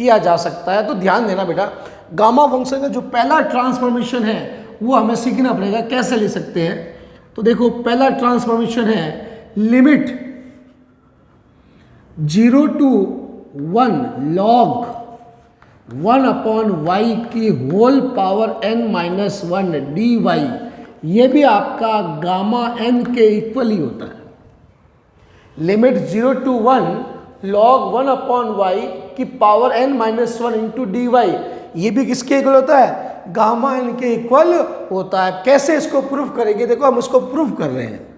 किया जा सकता है। तो ध्यान देना बेटा, गामा फंक्शन का जो पहला ट्रांसफॉर्मेशन है वो हमें सीखना पड़ेगा कैसे ले सकते हैं। तो देखो पहला ट्रांसफॉर्मेशन है लिमिट 0 to 1 log 1/y की होल पावर n-1 dy, ये भी आपका गामा n के इक्वल ही होता है। लिमिट 0 to 1 log 1/y की power n-1 into D Y, ये भी किसके इक्वल होता है? गामा n के इक्वल होता है। कैसे इसको प्रूफ करेंगे? देखो हम इसको प्रूफ कर रहे हैं,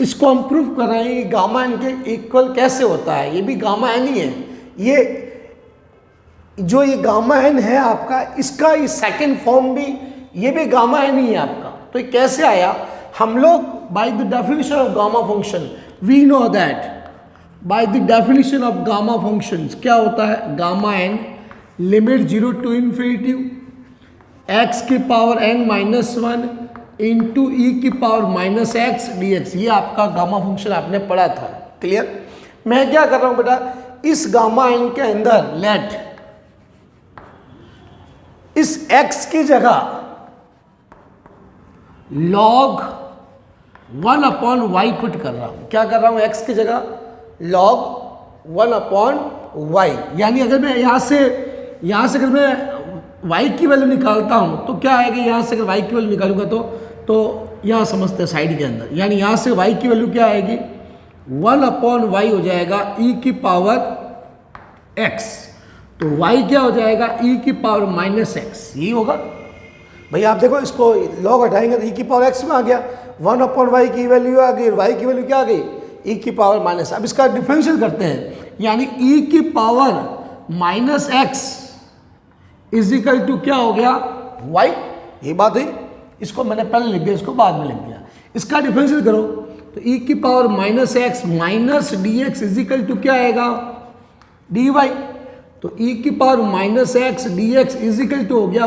इसको हम प्रूफ कर रहे हैं कि गामा n के इक्वल कैसे होता है। ये भी गामा n ही है। ये जो ये गामा n है आपका, इसका ये सेकंड फॉर्म भी ये भी गामा n ही है आपका। तो ये कैसे आया? हम लोग by the definition of gamma function we know that by the definition of gamma functions क्या होता है? Gamma n limit 0 to infinity x की पावर n-1 इंटू ई की पावर -x dx, ये आपका गामा फंक्शन आपने पढ़ा था। क्लियर? मैं क्या कर रहा हूं बेटा, इस गामा n के अंदर लेट इस x की जगह log 1/y पुट कर रहा हूं। क्या कर रहा हूं? x की जगह log 1/y, यानी अगर मैं यहां से अगर मैं y की वैल्यू निकालता हूं तो क्या आएगा? यहां से अगर y की वैल्यू निकालूंगा तो यहां समझते हैं साइड के अंदर, यानी यहां से y की वैल्यू क्या आएगी? 1/y हो जाएगा e की पावर x, तो y क्या हो जाएगा? e की पावर -x, यही होगा। भाई आप देखो, इसको log हटाएंगे तो e की पावर x में आ गया, 1/y की वैल्यू आ गई, y की वैल्यू क्या आ गई? e की पावर -। अब इसका डिफरेंशियल करते हैं, यानी e की power -x is equal to क्या हो गया? y। ये बात हुई, इसको मैंने पहले लिख दिया, इसको बाद में लिख दिया। इसका डिफरेंशियल करो तो e की power -x minus dx is equal to क्या आएगा? dy। तो e की power -x dx is equal to हो गया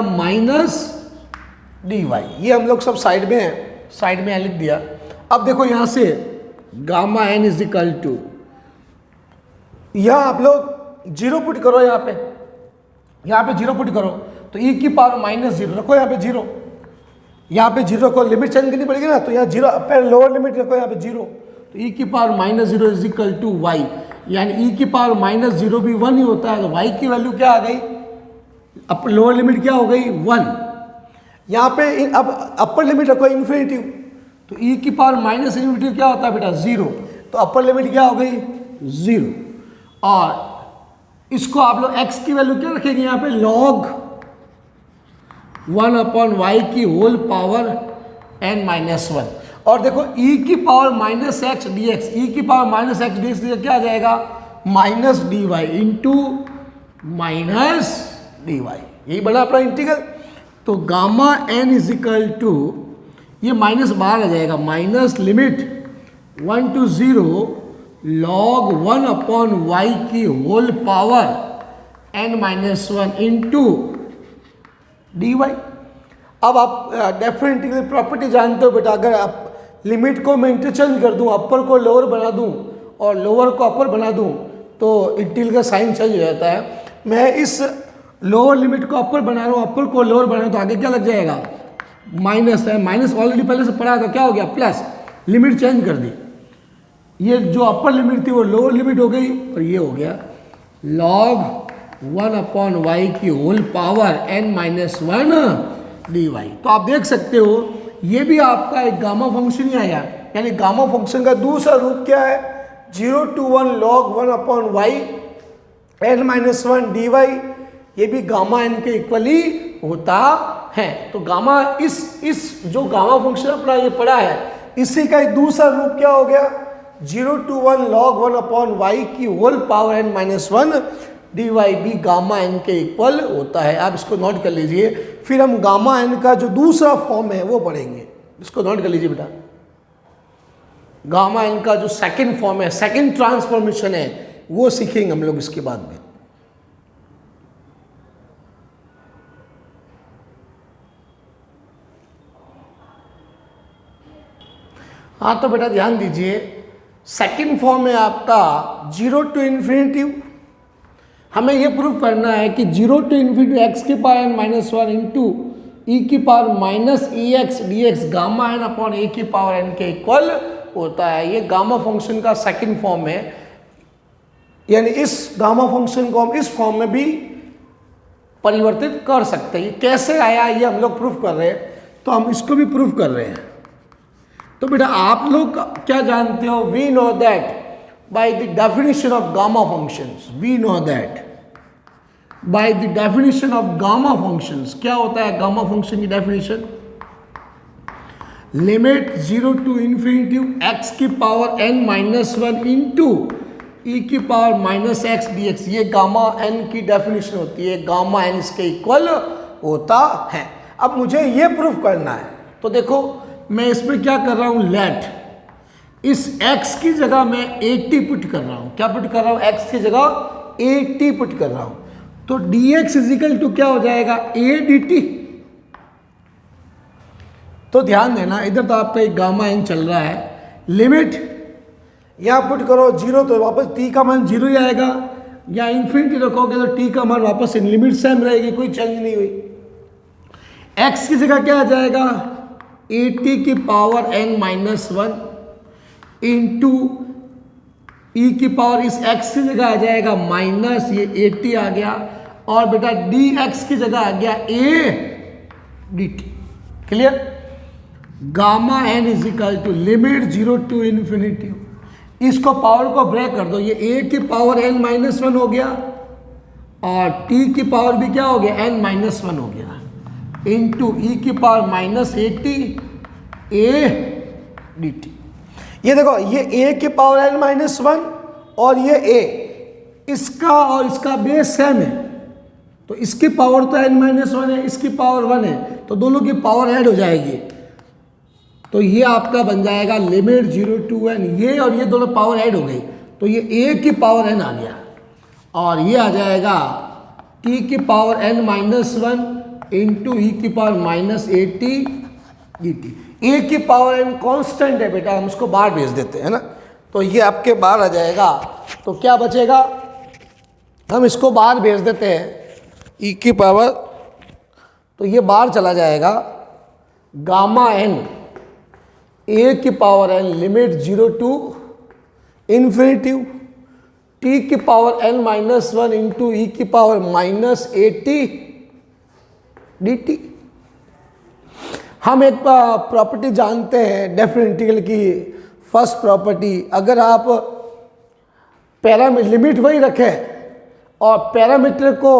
-dy। ये हम लोग सब साइड में है, साइड में लिख दिया। अब देखो यहां से gamma n is equal to, यहां आप लोग 0 पुट करो, यहां पे 0 पुट करो तो e की पावर -0 रखो, यहां पे 0, यहां पे 0 रखो, लिमिट चेंज करनी पड़ेगी ना, तो यहां 0 पहले लोअर लिमिट रखो, यहां पे 0, तो e की power -0 is equal to y, यानी e की पावर -0 भी 1 ही होता है। तो y की वैल्यू क्या आ गई? अब लोअर लिमिट क्या हो गई? 1। यहाँ पे अब अपर लिमिट रखो इन्फिनिटी, तो e की पावर -इन्फिनिटी क्या होता है बेटा? 0, तो अपर लिमिट क्या हो गई? 0। और इसको आप लोग x की वैल्यू क्या रखेंगे? यहाँ पे log 1/y की होल पावर n-1। और देखो e की पावर -x dx, e की पावर -x dx क्या आ जाएगा? -dy इंटू -dy, यही बड़ा अपना इंटीग्रल। तो gamma n is equal to, ये माइनस बाहर आ जाएगा, minus limit 1 to 0 log 1/y की whole power n-1 into dy। अब आप डेफिनेट इंटीग्रल प्रॉपर्टी जानते हो बेटा, अगर आप लिमिट को मैं इंटरचेंज कर दूं, अपर को लोअर बना दूं और लोअर को अपर बना दूं, तो इंटीग्रल का साइन चेंज हो जाता है। मैं इस लोअर लिमिट को अपर बना रहा हूँ, अपर को लोअर बना रहा हूँ, तो आगे क्या लग जाएगा? माइनस है, माइनस ऑलरेडी पहले से पढ़ा था, क्या हो गया? प्लस, लिमिट चेंज कर दी, ये जो अपर लिमिट थी वो लोअर लिमिट हो गई, और ये हो गया log 1/y की होल पावर n-1 dy। तो आप देख सकते हो ये भी आपका एक गामा फंक्शन ही आया, यानी गामा फंक्शन का दूसरा रूप क्या है? 0 to 1 log 1/y n-1 dy, ये भी गामा n के इक्वल ही होता है। तो गामा इस जो गामा फंक्शन अपना ये पड़ा है, इसी का एक दूसरा रूप क्या हो गया? 0 to 1 log 1/y की होल पावर n-1 dy भी गामा n के इक्वल होता है। आप इसको नोट कर लीजिए, फिर हम गामा n का जो दूसरा फॉर्म है वो पढ़ेंगे। इसको नोट कर लीजिए बेटा, गामा n का जो सेकंड फॉर्म है, सेकंड ट्रांसफॉर्मेशन है, वो सीखेंगे हम लोग इसके बाद में। हाँ तो बेटा ध्यान दीजिए, सेकंड फॉर्म है आपका 0 टू इन्फिनिटी। हमें ये प्रूव करना है कि 0 टू इन्फिनिटी एक्स की power n minus one into e की power minus e x d x gamma n upon a की पावर n के इक्वल होता है। ये गामा फंक्शन का सेकंड फॉर्म है, यानी इस गामा फंक्शन को हम इस फॉर्म में भी परिवर्तित कर सकते हैं। ये कैसे आया ये हम लोग प्रूफ कर रहे हैं, तो हम इसको भी प्रूफ कर रहे हैं। तो बेटा आप लोग क्या जानते हो, we know that by the definition of gamma functions, we know that by the definition of gamma functions, क्या होता है गामा फंक्शन की definition, limit 0 to infinity x की power n minus one into e की power minus x d x, ये gamma n की definition होती है। गामा n इसके इक्वल होता है। अब मुझे ये प्रूफ करना है, तो देखो मैं इसमें क्या कर रहा हूँ, लेट इस x की जगह मैं 80 पुट कर रहा हूं। क्या पुट कर रहा हूं, x की जगह 80 पुट कर रहा हूं। तो dx इजिकल टू क्या हो जाएगा, a dt। तो ध्यान देना, इधर तो आपका एक गामा n चल रहा है, लिमिट यहां पुट करो 0 तो वापस t का मान 0 ही आएगा, या इन्फिनिटी रखोगे तो t का मान वापस लिमिट सेम रहेगी, कोई चेंज नहीं हुई। x की जगह क्या आ जाएगा, 80 की power n minus one into e की पावर इस x की जगह आ जाएगा माइनस, ये 80 आ गया, और बेटा dx की जगह आ गया a dt। Clear. Gamma n is equal to limit 0 to infinity, इसको पावर को ब्रेक कर दो, ये a की पावर n माइनस वन हो गया और t की पावर भी क्या हो गया, n माइनस वन हो गया, इंटू ई की पावर माइनस 80 a dt। ये देखो, ये a की पावर n माइनस वन और ये a, इसका और इसका बेस सेम है, तो इसकी पावर तो n माइनस वन है, इसकी पावर 1 है, तो दोनों की पावर ऐड हो जाएगी। तो ये आपका बन जाएगा लिमिट 0 टू n, ये और ये दोनों पावर ऐड हो गई, तो ये a की पावर n आ गया, और ये आ जाएगा t की power n minus one into e की पावर माइनस 80 dt। a की पावर n कांस्टेंट है बेटा, हम उसको बाहर भेज देते हैं ना, तो ये आपके बाहर आ जाएगा। तो क्या बचेगा, हम इसको बाहर भेज देते हैं e की पावर, तो ये बाहर चला जाएगा, गामा n a की power n limit 0 to infinity t की power n minus one into e की पावर माइनस 80 dt। हम एक प्रॉपर्टी जानते हैं डेफिनेट इंटीग्रल की, फर्स्ट प्रॉपर्टी, अगर आप लिमिट वही रखें और पैरामीटर को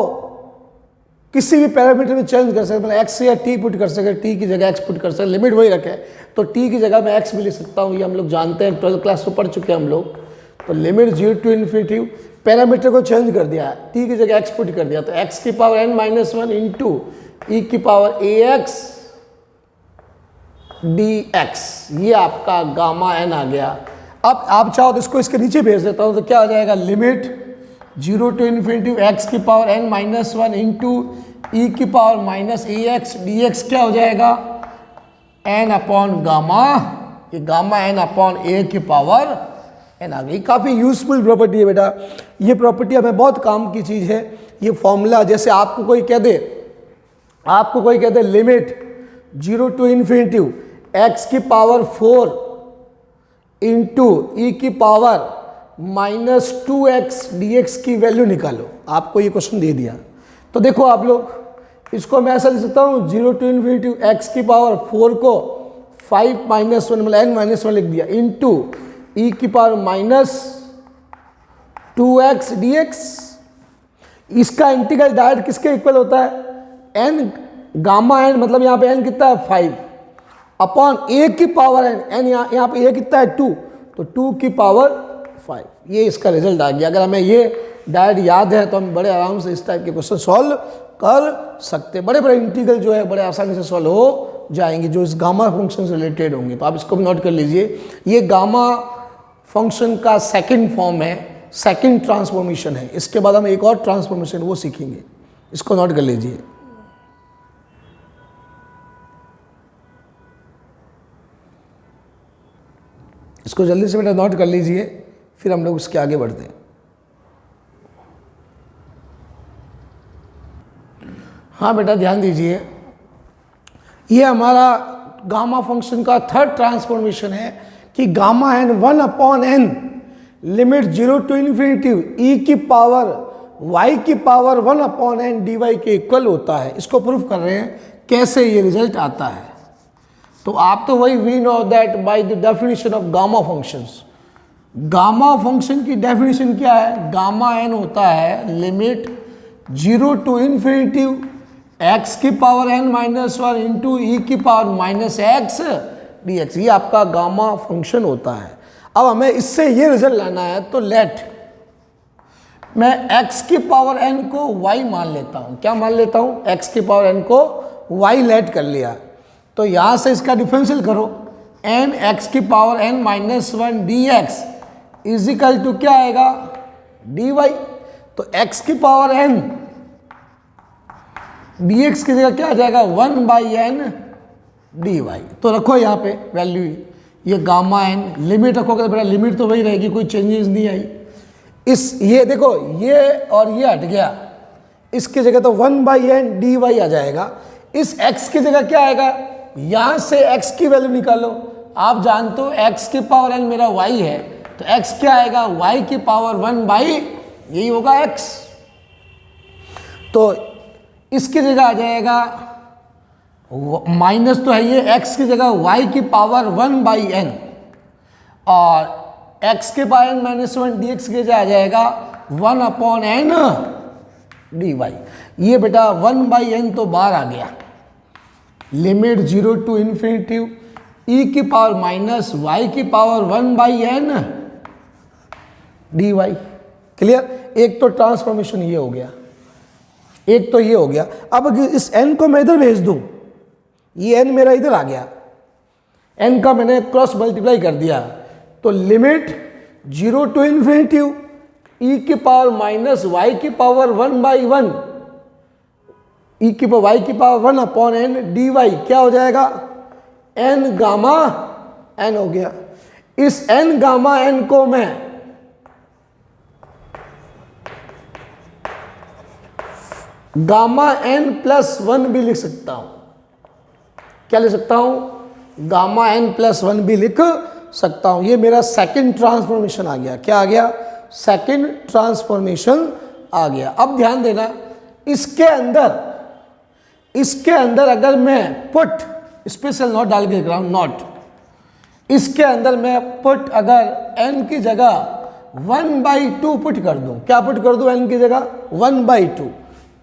किसी भी पैरामीटर में चेंज कर सकते, मतलब एक्स या टी पुट कर सके, टी की जगह एक्स पुट कर सके, लिमिट वही रखें तो टी की जगह मैं एक्स भी लिख सकता हूँ, ये हम लोग जानते हैं, 12th क्लास में पढ़ चुके हैं हम लोग। तो लिमिट 0 टू इन्फिनिटी, पैरामीटर को चेंज कर दिया, टी की जगह एक्स पुट कर दिया, तो एक्स की power n minus one into e की पावर ए एक्स dx, ये आपका गामा n आ गया। अब आप चाहो तो इसको इसके नीचे भेज देता हूँ, तो क्या हो जाएगा, लिमिट 0 टू इन्फिनिटी एक्स की power n minus one into e की power minus a x d x, क्या हो जाएगा, n अपॉन गामा, ये गामा n अपॉन ए की पावर n आ गई। काफ़ी यूजफुल प्रॉपर्टी है बेटा, ये प्रॉपर्टी हमें बहुत काम की चीज़ है। ये फॉर्मूला, जैसे आपको कोई कह दे लिमिट 0 टू इन्फिनिटी एक्स की पावर 4 इंटू ई की पावर माइनस 2x dx की वैल्यू निकालो, आपको ये क्वेश्चन दे दिया। तो देखो आप लोग, इसको मैं ऐसा लिख सकता हूँ 0 टू इन्फिनिटी एक्स की पावर 4 को 5 माइनस वन मतलब n माइनस वन लिख दिया, इंटू ई की पावर माइनस 2x dx। इसका इंटीग्रल डायरेक्ट किसके इक्वल होता है, n गामा n, मतलब यहाँ पे n कितना है 5 अपॉन a की पावर n यहाँ पे a कितना है 2, तो 2 की पावर 5, ये इसका रिजल्ट आ गया। अगर हमें ये डायरेक्ट याद है तो हम बड़े आराम से इस टाइप के क्वेश्चन सॉल्व कर सकते हैं। बड़े बड़े इंटीग्रल जो है बड़े आसानी से सॉल्व हो जाएंगे जो इस गामा फंक्शन से रिलेटेड होंगे। तो आप इसको भी नोट कर लीजिए, ये गामा फंक्शन का सेकंड फॉर्म है, सेकंड ट्रांसफॉर्मेशन है। इसके बाद हम एक और ट्रांसफॉर्मेशन वो सीखेंगे, इसको नोट कर लीजिए। इसको जल्दी से बेटा नोट कर लीजिए, फिर हम लोग उसके आगे बढ़ते हैं। हाँ बेटा ध्यान दीजिए, ये हमारा गामा फंक्शन का थर्ड ट्रांसफॉर्मेशन है कि gamma n 1/n limit 0 to infinity e की पावर y की पावर 1/n dy के इक्वल होता है। इसको प्रूफ कर रहे हैं कैसे ये रिजल्ट आता है। तो आप तो वही we know that by the definition of gamma functions. Gamma function की डेफिनेशन क्या है? गामा एन होता है लिमिट 0 टू इन्फिनिटी x की power n minus 1 into e की power minus x d x, ये आपका गामा फंक्शन होता है। अब हमें इससे ये रिजल्ट लाना है, तो लेट मैं x की पावर n को y मान लेता हूँ। क्या मान लेता हूँ? x की पावर n को y लेट कर लिया, तो यहाँ से इसका डिफरेंशियल करो, n x की power n minus 1 d x is equal to क्या आएगा? dy। तो x की पावर n dx की जगह क्या आ जाएगा? 1/n dy। तो रखो यहाँ पे वैल्यू, ये गामा एन लिमिट रखोगे तो बेटा लिमिट तो वही रहेगी, कोई चेंजेस नहीं आई। इस ये देखो ये और ये हट गया, इसकी जगह तो 1/n dy आ जाएगा। इस x की जगह क्या आएगा? यहाँ से x की वैल्यू निकालो। आप जानते हो x की पावर n मेरा y है, तो x क्या आएगा? y की पावर 1/ यही होगा x। तो इसकी जगह आ जाएगा माइनस, तो है ये x की जगह y की पावर 1/n और x के पावर n माइनस 1 dx की जगह आ जाएगा 1/n dy। ये बेटा 1/n तो बाहर आ गया, लिमिट 0 टू इन्फिनिटी ई की पावर माइनस y की पावर 1/n dy। क्लियर? एक तो ट्रांसफॉर्मेशन ये हो गया, एक तो ये हो गया। अब अगर इस n को मैं इधर भेज दूं, ये n मेरा इधर आ गया, n का मैंने क्रॉस मल्टीप्लाई कर दिया, तो लिमिट 0 टू इन्फिनिटी ई की पावर माइनस y की पावर 1/1 ई की पावर y की पावर 1/n dy क्या हो जाएगा? n गामा n हो गया। इस n गामा n को मैं गामा n प्लस 1 भी लिख सकता हूं। क्या लिख सकता हूं? गामा n प्लस 1 भी लिख सकता हूं। ये मेरा सेकंड ट्रांसफॉर्मेशन आ गया। क्या आ गया? सेकंड ट्रांसफॉर्मेशन आ गया। अब ध्यान देना, इसके अंदर अगर मैं पुट स्पेशल नॉट डाल के लिख रहा हूं, नॉट, इसके अंदर मैं पुट अगर n की जगह 1/2 पुट कर दूं, क्या पुट कर दूं? n की जगह 1/2,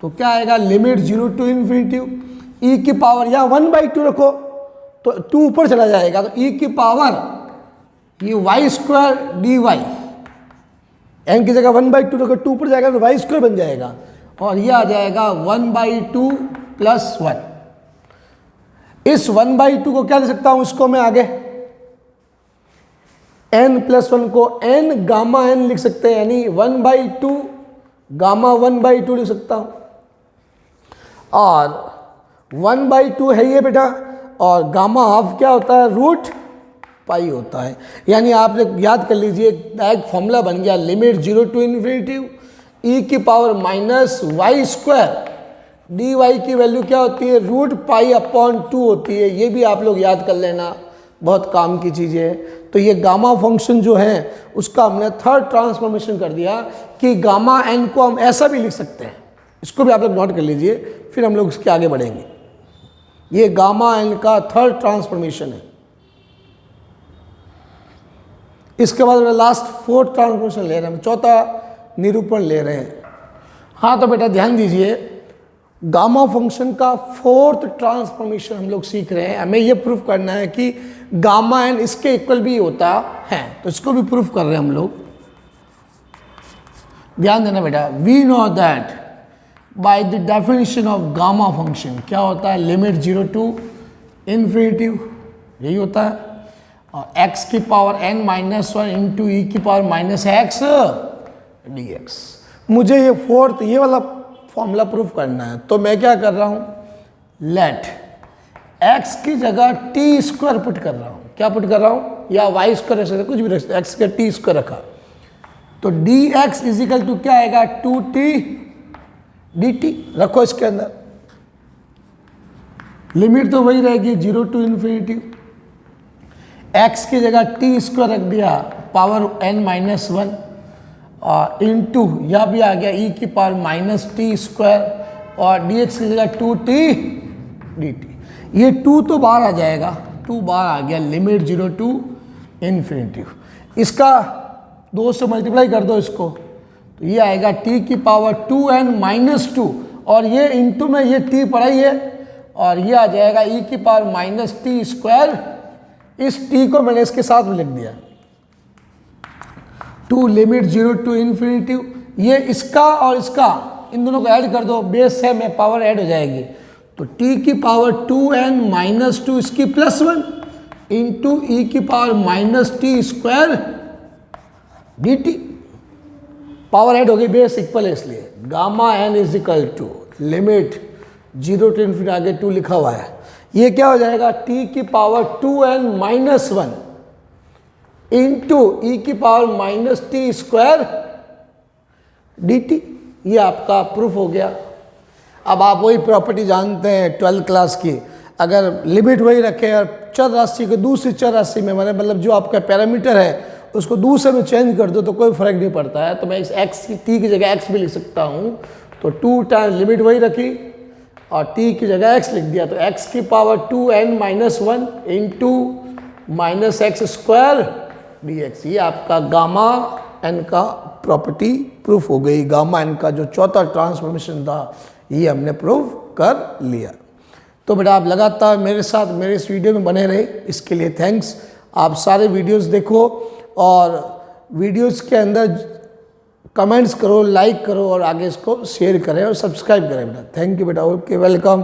तो क्या आएगा? लिमिट 0 टू इन्फिनिटी ई की पावर, या 1/2 रखो तो 2 ऊपर चला जाएगा, तो ई की पावर ये y² dy, n की जगह 1/2 रखो, 2 ऊपर जाएगा तो y² बन जाएगा, और ये आ जाएगा 1/2 प्लस 1। इस 1/2 को क्या लिख सकता हूं? इसको मैं आगे n प्लस 1 को n गामा n लिख सकते हैं, यानी 1/2 गामा 1/2 लिख सकता हूं, और 1/2 है ये बेटा, और गामा हाफ क्या होता है? रूट पाई होता है। यानी आप याद कर लीजिए, एक फॉर्मूला बन गया, लिमिट 0 टू इन्फिनिटी ई की पावर माइनस y² dy की वैल्यू क्या होती है? रूट पाई अपॉन 2 होती है। ये भी आप लोग याद कर लेना, बहुत काम की चीज़ें है। तो ये गामा फंक्शन जो है उसका हमने थर्ड ट्रांसफॉर्मेशन कर दिया कि गामा n को हम ऐसा भी लिख सकते हैं। इसको भी आप लोग नोट कर लीजिए, फिर हम लोग इसके आगे बढ़ेंगे। ये गामा n का थर्ड ट्रांसफॉर्मेशन है। इसके बाद लास्ट फोर्थ ट्रांसफॉर्मेशन ले रहे हैं, चौथा निरूपण ले रहे हैं। हाँ तो बेटा ध्यान दीजिए, गामा फंक्शन का फोर्थ ट्रांसफॉर्मेशन हम लोग सीख रहे हैं। हमें ये प्रूफ करना है कि गामा एन इसके इक्वल भी होता है, तो इसको भी प्रूफ कर रहे हैं हम लोग। ध्यान देना बेटा, we know that by the definition of gamma function क्या होता है? लिमिट 0 टू इन्फिनिटी, यही होता है, और x की power n minus 1 into e की power minus x d x. मुझे ये फोर्थ ये वाला फॉर्मूला प्रूफ करना है, तो मैं क्या कर रहा हूँ? लेट x की जगह t² पुट कर रहा हूँ। क्या पुट कर रहा हूँ? या वाई स्क्वायर रख सकते, कुछ भी रख सकते, एक्स का टी स्क्वायर रखा तो डी एक्स इजिकल टू क्या आएगा 2t dt। रखो इसके अंदर, लिमिट तो वही रहेगी 0 टू इन्फिनिटी, x की जगह t स्क्वायर रख दिया पावर n-1 और इंटू यह भी आ गया e की पावर माइनस टी स्क्वायर और dx की जगह 2t dt। ये 2 तो बाहर आ जाएगा, 2 बाहर आ गया, लिमिट 0 टू इन्फिनिटी। इसका 2 से मल्टीप्लाई कर दो इसको तो ये आएगा t की पावर 2n-2 और ये इंटू में ये t पड़ा ही है और ये आ जाएगा e की पावर माइनस टी स्क्वायर। इस t को मैंने इसके साथ में लिख दिया 2 लिमिट 0 टू इन्फिनिटी। ये इसका और इसका इन दोनों को ऐड कर दो, बेस है में पावर ऐड हो जाएगी तो t की पावर 2n-2 इसकी +1 इंटू e की power minus t square dt। Power add हो गई, बेस इक्वल है इसलिए gamma n is equal to limit 0 to infinity, आगे 2 लिखा हुआ है, ये क्या हो जाएगा t की पावर 2n-1 इंटू ई की power minus t square dt। ये आपका प्रूफ हो गया। अब आप वही प्रॉपर्टी जानते हैं 12th क्लास की, अगर लिमिट वही रखें और चर राशि को दूसरी चर राशि में मतलब जो आपका पैरामीटर है उसको दूसरे में चेंज कर दो तो कोई फर्क नहीं पड़ता है। तो मैं इस x की t की जगह x भी लिख सकता हूँ, तो 2 टाइम्स लिमिट वही रखी और t की जगह x लिख दिया तो x की power 2n-1 into minus x square dx। ये आपका गामा n का प्रॉपर्टी प्रूफ हो गई। गामा n का जो चौथा ट्रांसफॉर्मेशन था ये हमने प्रूफ कर लिया। तो बेटा आप लगातार मेरे साथ मेरे इस वीडियो में बने रहे, इसके लिए थैंक्स। आप सारे वीडियोस देखो और वीडियोस के अंदर कमेंट्स करो, लाइक करो और आगे इसको शेयर करें और सब्सक्राइब करें बेटा। थैंक यू बेटा, ओके वेलकम।